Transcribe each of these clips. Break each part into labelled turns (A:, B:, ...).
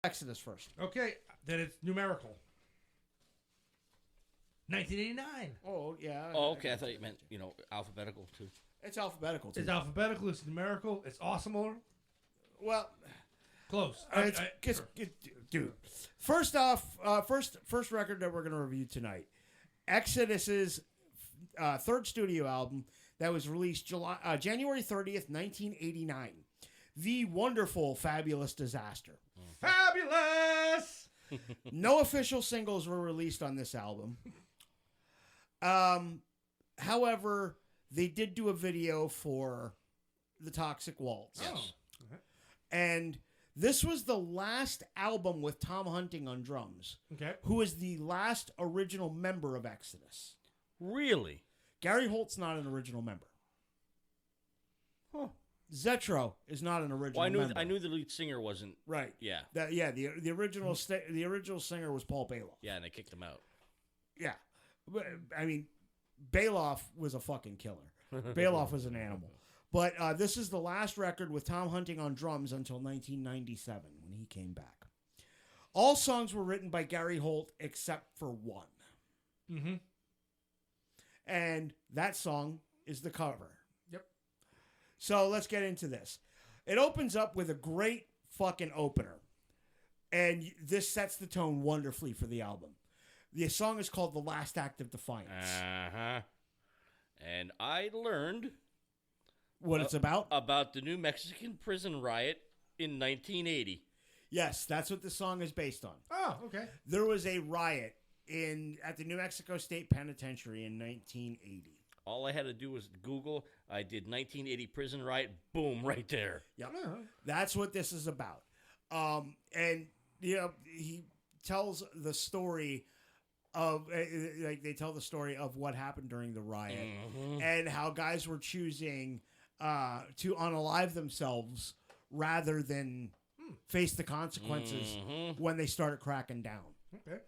A: Exodus first.
B: Okay, then it's numerical. 1989.
A: Oh, yeah.
C: Oh, okay. I thought you meant, alphabetical, too.
A: It's alphabetical, too.
B: It's alphabetical. It's numerical. It's awesomer.
A: Well,
B: close.
A: Dude. First off, first record that we're going to review tonight. Exodus's third studio album that was released January 30th, 1989. The Wonderful Fabulous Disaster.
B: Fabulous!
A: No official singles were released on this album. However, they did do a video for The Toxic Waltz.
C: Yes.
B: Oh. Okay.
A: And this was the last album with Tom Hunting on drums.
B: Okay.
A: Who is the last original member of Exodus.
C: Really?
A: Gary Holt's not an original member.
C: Huh.
A: Zetro is not an original member.
C: I knew the lead singer wasn't.
A: Right.
C: Yeah.
A: The original singer was Paul Bailoff.
C: Yeah, and they kicked him out.
A: Yeah. I mean, Bailoff was a fucking killer. Bailoff was an animal. But this is the last record with Tom Hunting on drums until 1997 when he came back. All songs were written by Gary Holt except for one.
B: Mm-hmm.
A: And that song is the cover.
B: Yep.
A: So let's get into this. It opens up with a great fucking opener. And this sets the tone wonderfully for the album. The song is called The Last Act of Defiance.
C: Uh-huh. And I learned...
A: What it's about?
C: About the New Mexican prison riot in 1980.
A: Yes, that's what the song is based on.
B: Oh, okay.
A: There was a riot at the New Mexico State Penitentiary in 1980.
C: All I had to do was Google. I did 1980 prison riot. Boom, right there.
A: Yep.
B: Uh-huh.
A: That's what this is about. And he tells the story of they tell the story of what happened during the riot and how guys were choosing to unalive themselves rather than face the consequences when they started cracking down.
B: Okay.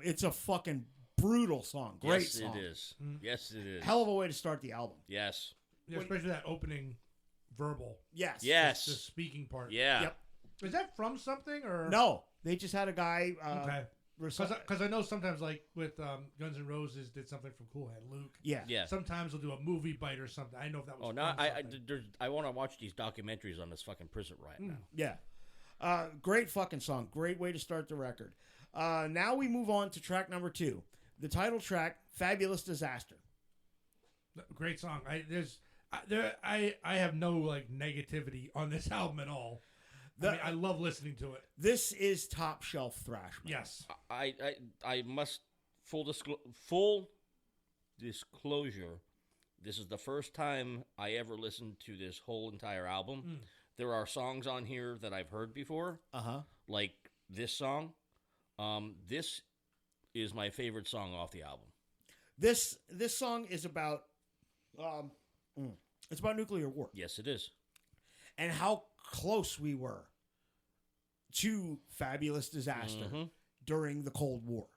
A: It's a fucking brutal song. Great song.
C: Yes, it is. Yes, it is.
A: Hell of a way to start the album.
C: Yes.
B: Yeah, especially that opening verbal.
A: Yes.
C: Yes.
B: The speaking part.
C: Yeah.
A: Yep.
B: Is that from something or
A: No, they just had a guy.
B: Okay. Because I know sometimes, like with Guns N' Roses, did something from Cool Hand Luke.
A: Yeah.
C: Yeah.
B: Sometimes they'll do a movie bite or something. I know if that was.
C: Oh, now I want to watch these documentaries on this fucking prison riot now.
A: Yeah. Great fucking song. Great way to start the record. Now we move on to track number 2. The title track, Fabulous Disaster.
B: Great song. I have no negativity on this album at all. I love listening to it.
A: This is top shelf thrash metal.
B: Yes.
C: I must full disclosure. This is the first time I ever listened to this whole entire album. There are songs on here that I've heard before. Like this song. This is my favorite song off the album.
A: This song is about it's about nuclear war.
C: Yes, it is.
A: And how close we were to fabulous disaster during the Cold War.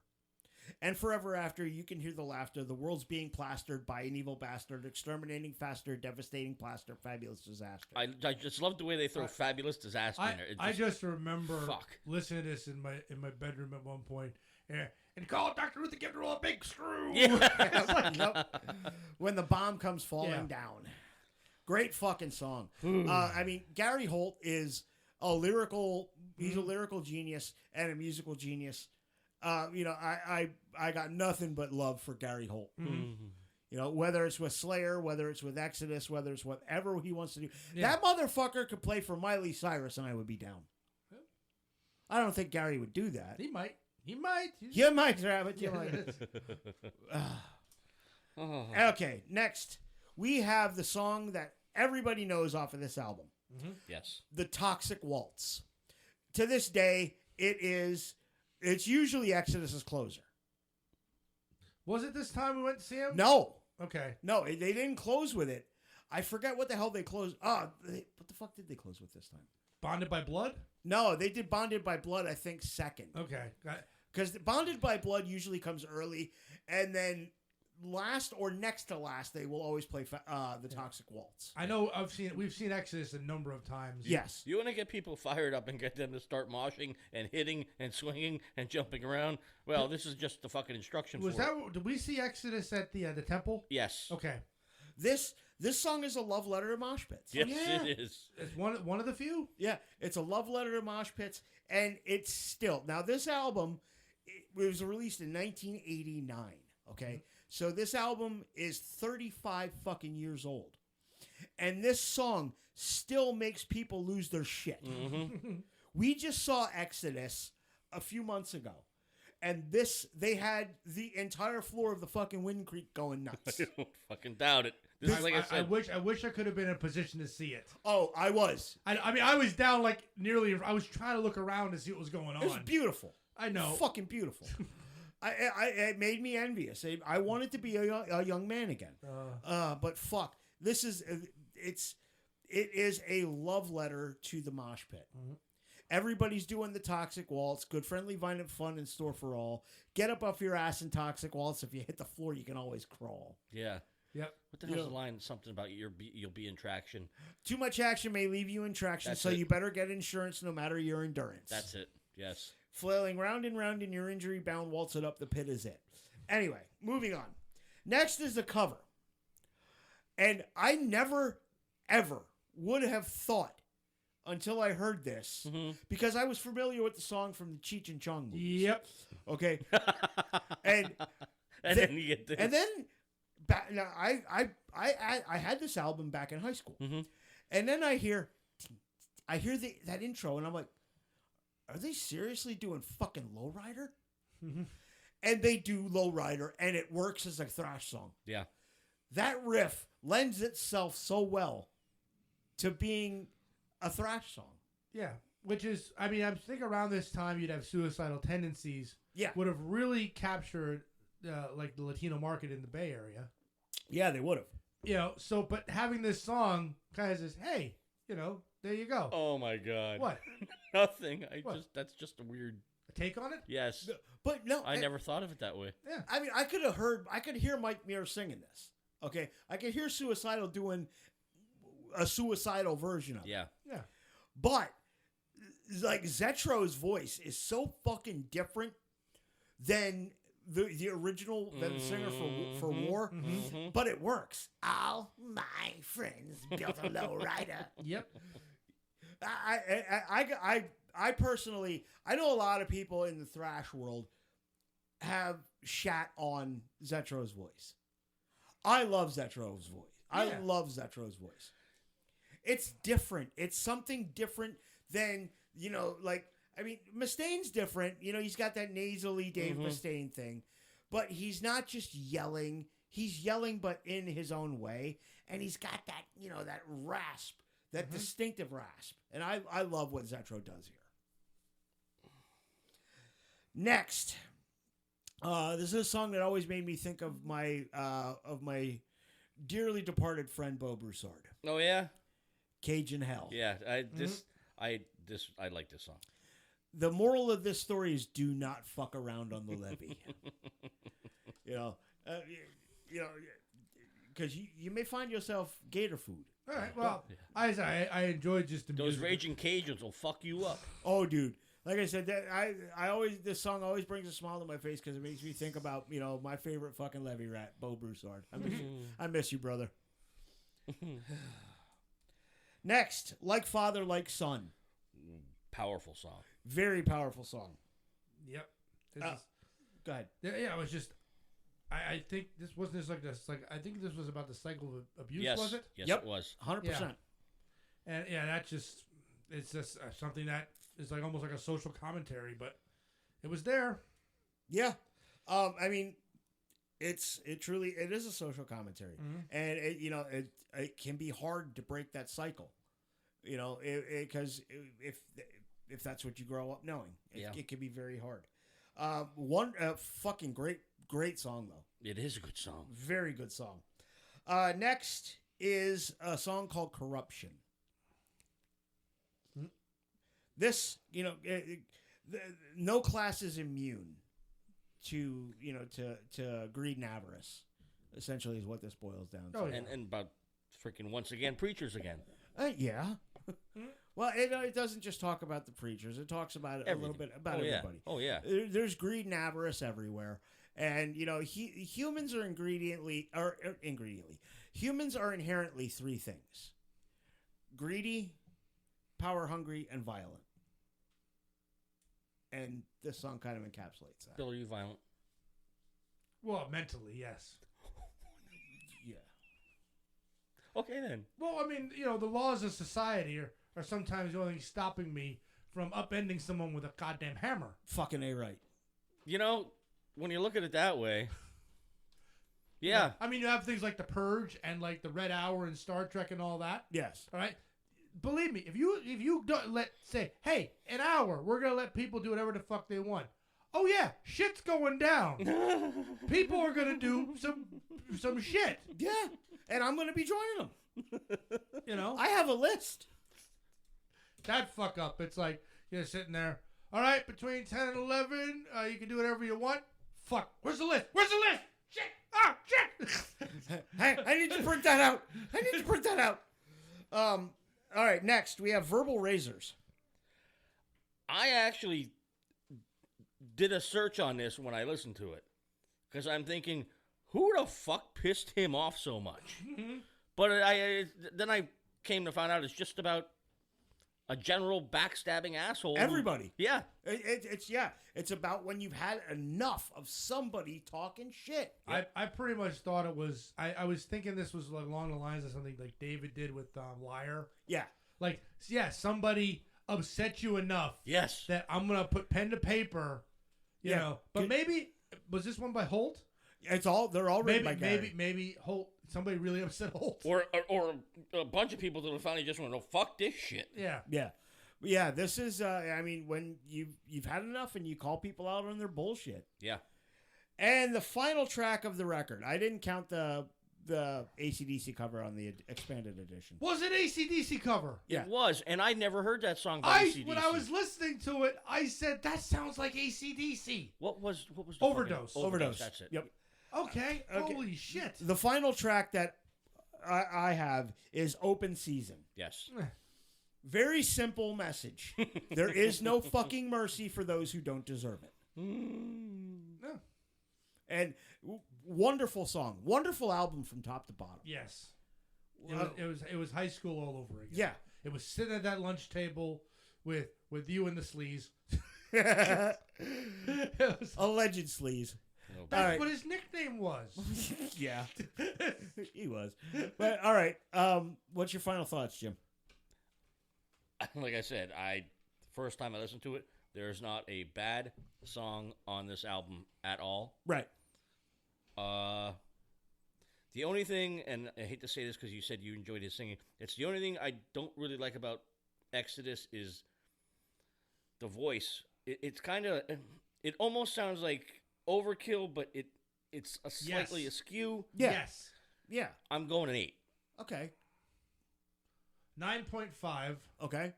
A: And forever after, you can hear the laughter. The world's being plastered by an evil bastard, exterminating faster, devastating plaster, fabulous disaster.
C: I just love the way they throw fabulous disaster in there.
B: I just remember listening to this in my bedroom at one point, and call Dr. Ruth to give her a big screw.
C: Yeah.
A: When the bomb comes falling down. Great fucking song. Gary Holt is he's a lyrical genius and a musical genius. I got nothing but love for Gary Holt. Whether it's with Slayer, whether it's with Exodus, whether it's whatever he wants to do. Yeah. That motherfucker could play for Miley Cyrus and I would be down. I don't think Gary would do that.
B: He might. You might,
A: Rabbit. You might. Okay, next. We have the song that everybody knows off of this album.
C: Yes.
A: The Toxic Waltz. To this day, it's usually Exodus's closer.
B: Was it this time we went to see him?
A: No.
B: Okay.
A: No, they didn't close with it. I forget what the hell they closed. What the fuck did they close with this time?
B: Bonded by Blood?
A: No, they did Bonded by Blood, I think, second.
B: Okay.
A: Because Bonded by Blood usually comes early, and then last or next to last, they will always play the Toxic Waltz.
B: I know we've seen Exodus a number of times.
A: Yes.
C: You want to get people fired up and get them to start moshing and hitting and swinging and jumping around? Well, this is just the fucking instruction for it.
B: Did we see Exodus at the temple?
C: Yes.
B: Okay.
A: This song is a love letter to mosh pits.
C: Yes, it is.
B: It's one of the few.
A: Yeah, it's a love letter to mosh pits, and it's still now. This album it was released in 1989. Okay, so this album is 35 fucking years old, and this song still makes people lose their shit.
C: Mm-hmm.
A: We just saw Exodus a few months ago, and they had the entire floor of the fucking Wind Creek going nuts.
C: I don't fucking doubt it. This is like I said.
B: I wish I could have been in a position to see it.
A: Oh, I was.
B: I mean, I was down like nearly. I was trying to look around to see what was going on.
A: It was beautiful.
B: I know.
A: Fucking beautiful. It made me envious. I wanted to be a young man again. But fuck, it is a love letter to the mosh pit. Mm-hmm. Everybody's doing the Toxic Waltz. Good, friendly, violent fun in store for all. Get up off your ass in Toxic Waltz. If you hit the floor, you can always crawl.
C: Yeah.
B: Yep.
C: What the hell's the line? Something about you'll be in traction.
A: Too much action may leave you in traction,
C: That's
A: so
C: it.
A: you better get insurance no matter your endurance.
C: That's it. Yes.
A: Flailing round and round in your injury-bound waltz it up the pit is it. Anyway, moving on. Next is the cover. And I never, ever would have thought until I heard this, because I was familiar with the song from the Cheech and Chong movies.
B: Yep.
A: Okay. And
C: then you get this.
A: And then, now I had this album back in high school.
C: Mm-hmm.
A: And then I hear that intro, and I'm like, are they seriously doing fucking Lowrider?
B: Mm-hmm.
A: And they do Lowrider, and it works as a thrash song.
C: Yeah.
A: That riff lends itself so well to being a thrash song.
B: Yeah. Which is, I mean, I think around this time you'd have Suicidal Tendencies.
A: Yeah.
B: Would have really captured like the Latino market in the Bay Area.
A: Yeah, they would have.
B: You know, so, but having this song kind of says, hey, you know, there you go.
C: Oh my God.
B: What?
C: Nothing.
B: What?
C: That's just a weird
B: Take on it?
C: Yes.
A: But no.
C: I never thought of it that way.
B: Yeah.
A: I mean, I could hear Mike Muir singing this. Okay. I could hear Suicidal doing a suicidal version of it.
C: Yeah.
B: Yeah.
A: But like Zetro's voice is so fucking different than the original than the singer for War, but it works. All my friends built a lowrider.
B: Yep.
A: I personally, I know a lot of people in the thrash world have shat on Zetro's voice. I love Zetro's voice. I love Zetro's voice. It's different. It's something different than, you know, like, I mean, Mustaine's different. You know, he's got that nasally Dave Mustaine thing. But he's not just yelling. He's yelling, but in his own way. And he's got that, you know, that rasp, that distinctive rasp. And I love what Zetro does here. Next. This is a song that always made me think of my dearly departed friend, Bo Broussard.
C: Oh, yeah?
A: Cajun Hell.
C: Yeah. I like this song.
A: The moral of this story is do not fuck around on the levee. you know, because you may find yourself gator food.
B: All right. Well, I enjoyed just the
C: Those
B: music.
C: raging Cajuns will fuck you up.
A: Oh, dude. Like I said, this song always brings a smile to my face because it makes me think about, you know, my favorite fucking levee rat, Bo Broussard. I miss you, brother. Next, Like Father, Like Son.
C: Powerful song.
A: Very powerful song.
B: Yep.
A: Go ahead.
B: Yeah, it was just. I think this wasn't just like this. Like I think this was about the cycle of abuse.
C: Yes.
B: Was it?
C: Yes,
A: Yep.
C: it was.
A: 100%.
B: And yeah, it's just something that is like almost like a social commentary, but it was there.
A: Yeah. I mean, it is a social commentary, and it can be hard to break that cycle, you know, because if that's what you grow up knowing, it can be very hard. One fucking great song though.
C: It is a good song.
A: Very good song. Next is a song called Corruption. This, you know, no class is immune to, you know, to greed and avarice. essentially, is what this boils down to.
B: Oh, yeah.
C: And about freaking once again, preachers again.
A: Yeah. Well, it doesn't just talk about the preachers. It talks about it a little bit about everybody.
C: Oh, yeah.
A: There's greed and avarice everywhere. And, humans are humans are inherently three things: greedy, power hungry, and violent. And this song kind of encapsulates that.
C: Bill, are you violent?
B: Well, mentally, yes.
A: Yeah.
C: Okay, then.
B: Well, I mean, the laws of society are sometimes the only thing stopping me from upending someone with a goddamn hammer.
A: Fucking A right.
C: When you look at it that way, yeah.
B: I mean, you have things like The Purge and like the Red Hour and Star Trek and all that.
A: Yes.
B: All right. Believe me, if you don't say, hey, an hour, we're gonna let people do whatever the fuck they want. Oh yeah, shit's going down. People are gonna do some shit.
A: Yeah. And I'm going to be joining them. I have a list.
B: That fuck up. It's like you're sitting there. All right, between 10 and 11, you can do whatever you want. Fuck. Where's the list? Shit. Ah, shit.
A: Hey, I need to print that out. All right, next we have verbal razors.
C: I actually did a search on this when I listened to it. Because I'm thinking, who the fuck pissed him off so much? But then I came to find out it's just about a general backstabbing asshole.
A: Everybody.
C: Yeah.
A: It's about when you've had enough of somebody talking shit.
B: I pretty much thought it was. I was thinking this was like along the lines of something like David did with Liar.
A: Yeah.
B: Like, yeah, somebody upset you enough.
C: Yes.
B: That I'm gonna put pen to paper. You know. But maybe was this one by Holt?
A: They're all written by Gary.
B: Maybe Holt. Somebody really upset Holt.
C: Or a bunch of people that finally just went, oh, fuck this shit.
B: Yeah.
A: Yeah. Yeah, this is, when you've had enough and you call people out on their bullshit.
C: Yeah.
A: And the final track of the record, I didn't count the AC/DC cover on the expanded edition.
B: Was it AC/DC cover?
A: Yeah.
C: It was, and I never heard that song by AC/DC.
B: When I was listening to it, I said, that sounds like AC/DC.
C: What was the
B: Overdose.
A: Overdose.
C: That's it.
A: Yep.
B: Okay. Holy shit.
A: The final track that I have is Open Season.
C: Yes.
A: Very simple message. There is no fucking mercy for those who don't deserve it.
B: No.
A: And wonderful song. Wonderful album from top to bottom.
B: Yes. It was high school all over again.
A: Yeah.
B: It was sitting at that lunch table with you and the sleaze.
A: Alleged sleaze.
B: That's what his nickname was.
A: Yeah. He was. But all right. What's your final thoughts, Jim?
C: Like I said, first time I listened to it, there's not a bad song on this album at all.
A: Right.
C: The only thing, and I hate to say this because you said you enjoyed his singing, it's the only thing I don't really like about Exodus is the voice. It's kind of, it almost sounds like overkill, but it's a slightly askew.
A: Yeah.
B: Yes.
A: Yeah.
C: I'm going an 8.
A: Okay.
B: 9.5.
A: Okay.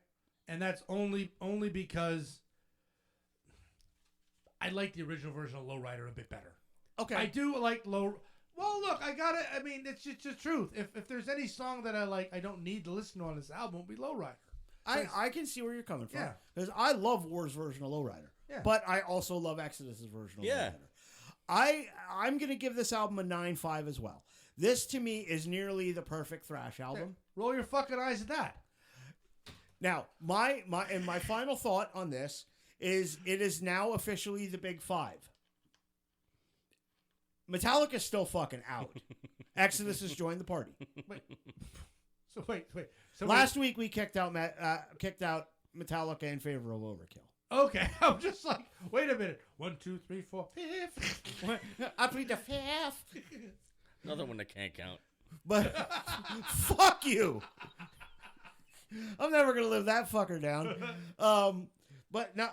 B: And that's only because I like the original version of Lowrider a bit better.
A: Okay.
B: I do like Well, look, I mean, it's just the truth. If there's any song that I like, I don't need to listen to on this album, it'll be Lowrider.
A: I can see where you're coming from.
B: Yeah.
A: Because I love War's version of Lowrider.
B: Yeah.
A: But I also love Exodus's version of Lowrider. I'm going to give this album a 9.5 as well. This, to me, is nearly the perfect thrash album.
B: Roll your fucking eyes at that.
A: Now, my final thought on this is it is now officially the Big Five. Metallica's still fucking out. Exodus has joined the party.
B: Wait. So
A: Last week we kicked out Metallica in favor of Overkill.
B: Okay, I'm just like, wait a minute. 1, 2, 3, 4, 5.
A: I plead the fifth.
C: Another one that can't count.
A: But fuck you. I'm never gonna live that fucker down. But now,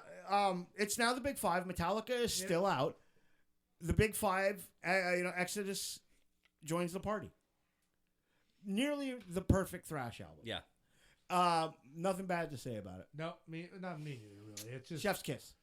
A: it's now the Big Five. Metallica is still out. The Big Five, Exodus joins the party. Nearly the perfect thrash album.
C: Yeah.
A: Nothing bad to say about it.
B: No, not me neither, really. It's just
A: Chef's kiss.